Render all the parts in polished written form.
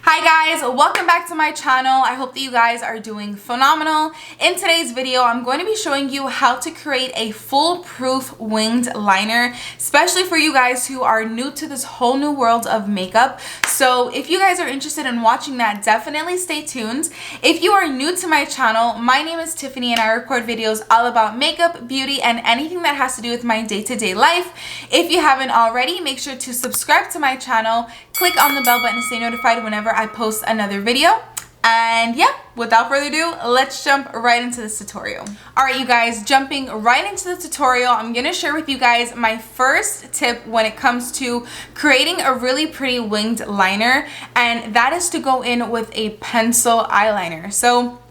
Hi guys, welcome back to my channel. I hope that you guys are doing phenomenal. In today's video, I'm going to be showing you how to create a foolproof winged liner, especially for you guys who are new to this whole new world of makeup. So if you guys are interested in watching that, definitely stay tuned. If you are new to my channel, my name is Tiffany and I record videos all about makeup, beauty, and anything that has to do with my day-to-day life. If you haven't already, make sure to subscribe to my channel, click on the bell button to stay notified whenever I post another video. And yeah, without further ado, let's jump right into this tutorial. All right, you guys, jumping right into the tutorial, I'm gonna share with you guys my first tip when it comes to creating a really pretty winged liner, and that is to go in with a pencil eyeliner. So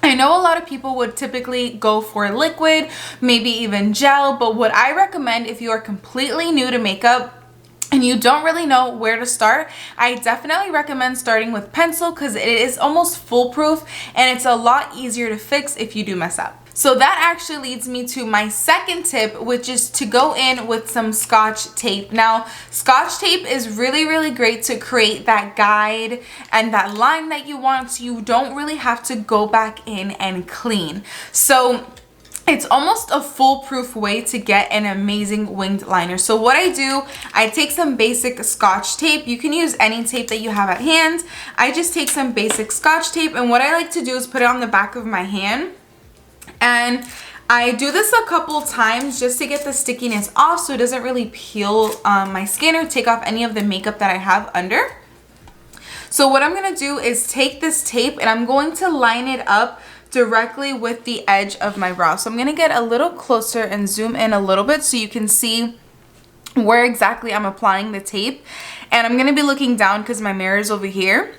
I know a lot of people would typically go for liquid, maybe even gel, but what I recommend if you are completely new to makeup and you don't really know where to start, I definitely recommend starting with pencil because it is almost foolproof and it's a lot easier to fix if you do mess up. So that actually leads me to my second tip, which is to go in with some Scotch tape. Now, Scotch tape is really great to create that guide and that line that you want, so you don't really have to go back in and clean. So it's almost a foolproof way to get an amazing winged liner. So what I do, I take some basic Scotch tape. You can use any tape that you have at hand. I just take some basic Scotch tape, and what I like to do is put it on the back of my hand. And I do this a couple times just to get the stickiness off so it doesn't really peel my skin or take off any of the makeup that I have under. So what I'm gonna do is take this tape and I'm going to line it up directly with the edge of my brow. So I'm gonna get a little closer and zoom in a little bit so you can see where exactly I'm applying the tape. And I'm gonna be looking down because my mirror is over here.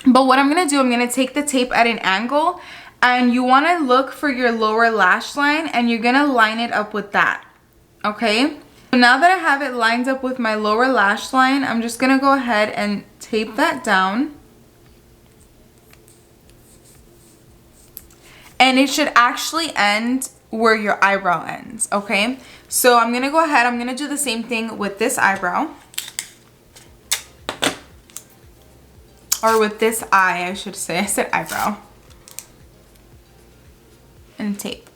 But what I'm gonna do, I'm gonna take the tape at an angle, and you wanna look for your lower lash line and you're gonna line it up with that, okay? So now that I have it lined up with my lower lash line, I'm just gonna go ahead and tape that down. And it should actually end where your eyebrow ends, okay? So I'm gonna go ahead, I'm gonna do the same thing with this eyebrow. Or with this eye, I should say. I said eyebrow. And tape.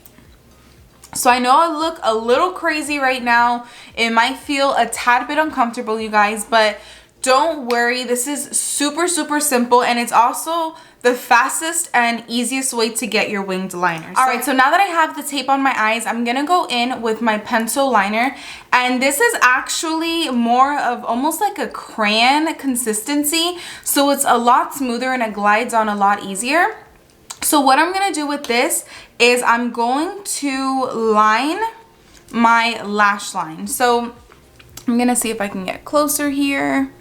So I know I look a little crazy right now. It might feel a tad bit uncomfortable, you guys, but don't worry. This is super simple, and it's also the fastest and easiest way to get your winged liner. All right, so now that I have the tape on my eyes, I'm gonna go in with my pencil liner, and this is actually more of almost like a crayon consistency, so it's a lot smoother and it glides on a lot easier. So what I'm gonna do with this is I'm going to line my lash line. So I'm gonna see if I can get closer here.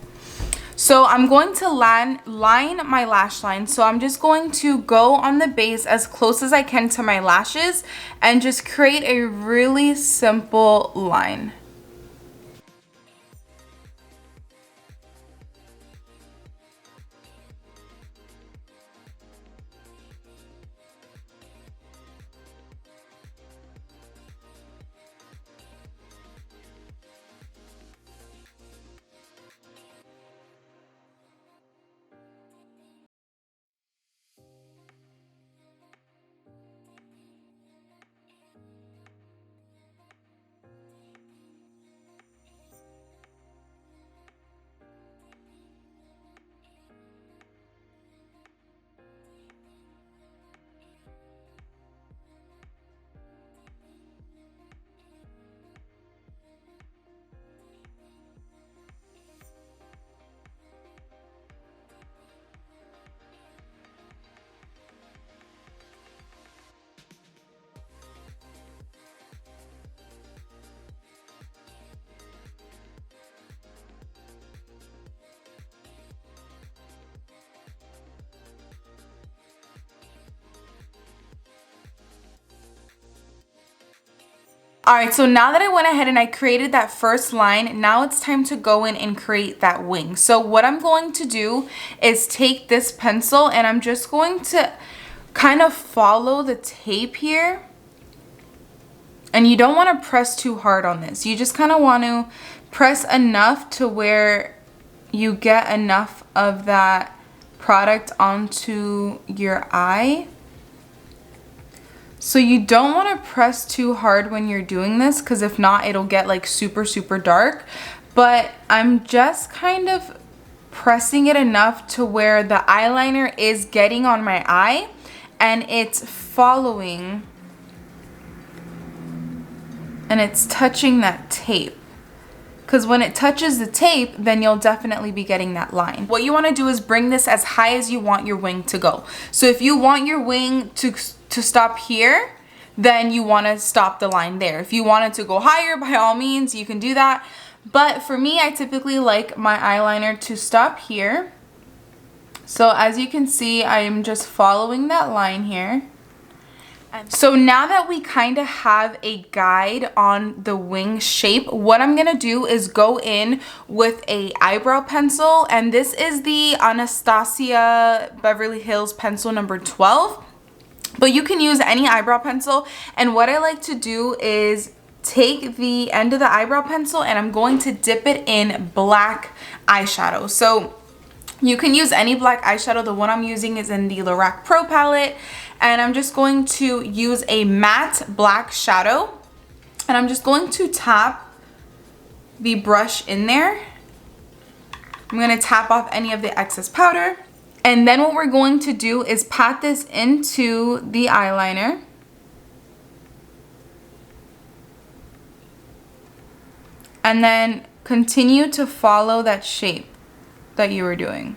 So I'm going to line my lash line. So I'm just going to go on the base as close as I can to my lashes and just create a really simple line. Alright, so now that I went ahead and I created that first line, now it's time to go in and create that wing. So what I'm going to do is take this pencil and I'm just going to kind of follow the tape here. And you don't want to press too hard on this. You just kind of want to press enough to where you get enough of that product onto your eye. So you don't want to press too hard when you're doing this, because if not, it'll get like super, super dark. But I'm just kind of pressing it enough to where the eyeliner is getting on my eye and it's following and it's touching that tape. Because when it touches the tape, then you'll definitely be getting that line. What you want to do is bring this as high as you want your wing to go. So if you want your wing to stop here, then you want to stop the line there. If you want it to go higher, by all means, you can do that. But for me, I typically like my eyeliner to stop here. So as you can see, I am just following that line here. So now that we kind of have a guide on the wing shape, what I'm going to do is go in with a eyebrow pencil. And this is the Anastasia Beverly Hills pencil number 12. But you can use any eyebrow pencil. And what I like to do is take the end of the eyebrow pencil and I'm going to dip it in black eyeshadow. So you can use any black eyeshadow. The one I'm using is in the Lorac Pro palette. And I'm just going to use a matte black shadow. And I'm just going to tap the brush in there. I'm going to tap off any of the excess powder. And then what we're going to do is pat this into the eyeliner. And then continue to follow that shape that you were doing.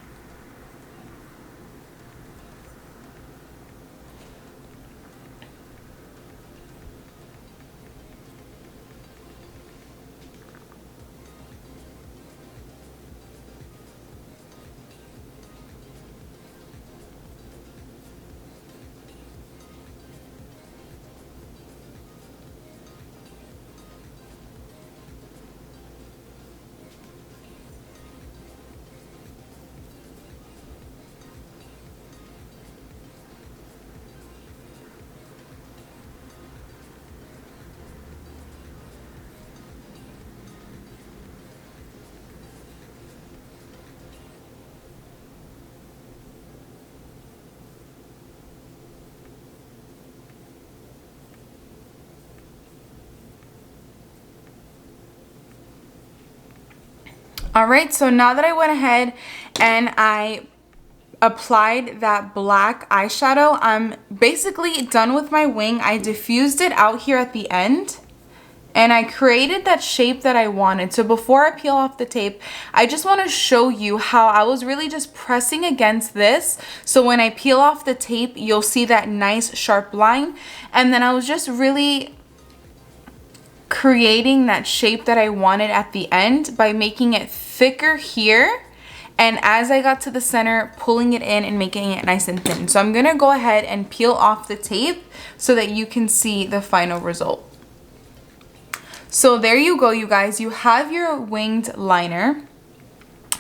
Alright, so now that I went ahead and I applied that black eyeshadow, I'm basically done with my wing. I diffused it out here at the end and I created that shape that I wanted. So before I peel off the tape, I just want to show you how I was really just pressing against this. So when I peel off the tape, you'll see that nice sharp line. And then I was just really creating that shape that I wanted at the end by making it thicker here, and as I got to the center, pulling it in and making it nice and thin. So I'm gonna go ahead and peel off the tape so that you can see the final result. So there you go, you guys. You have your winged liner.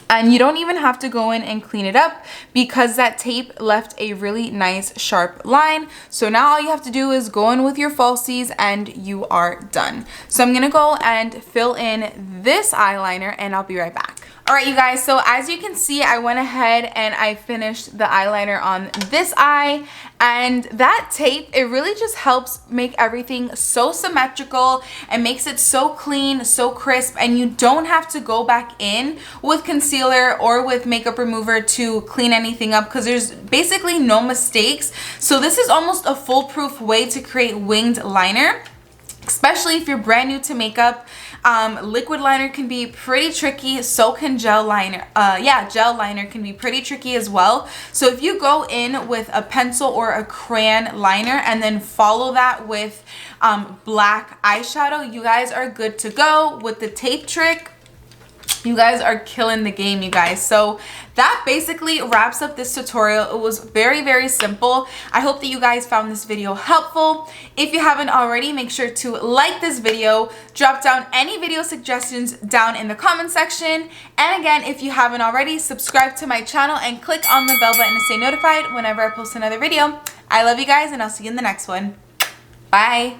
And you don't even have to go in and clean it up because that tape left a really nice sharp line. So now all you have to do is go in with your falsies and you are done. So I'm gonna go and fill in this eyeliner and I'll be right back. All right, you guys, so as you can see, I went ahead and I finished the eyeliner on this eye, and that tape, it really just helps make everything so symmetrical and makes it so clean, so crisp, and you don't have to go back in with concealer or with makeup remover to clean anything up because there's basically no mistakes. So this is almost a foolproof way to create winged liner, especially if you're brand new to makeup. Liquid liner can be pretty tricky, so can gel liner. Gel liner can be pretty tricky as well. So if you go in with a pencil or a crayon liner and then follow that with black eyeshadow, you guys are good to go. With the tape trick, you guys are killing the game, you guys. So that basically wraps up this tutorial. It was very, very simple. I hope that you guys found this video helpful. If you haven't already, make sure to like this video, drop down any video suggestions down in the comment section. And again, if you haven't already, subscribe to my channel and click on the bell button to stay notified whenever I post another video. I love you guys and I'll see you in the next one. Bye.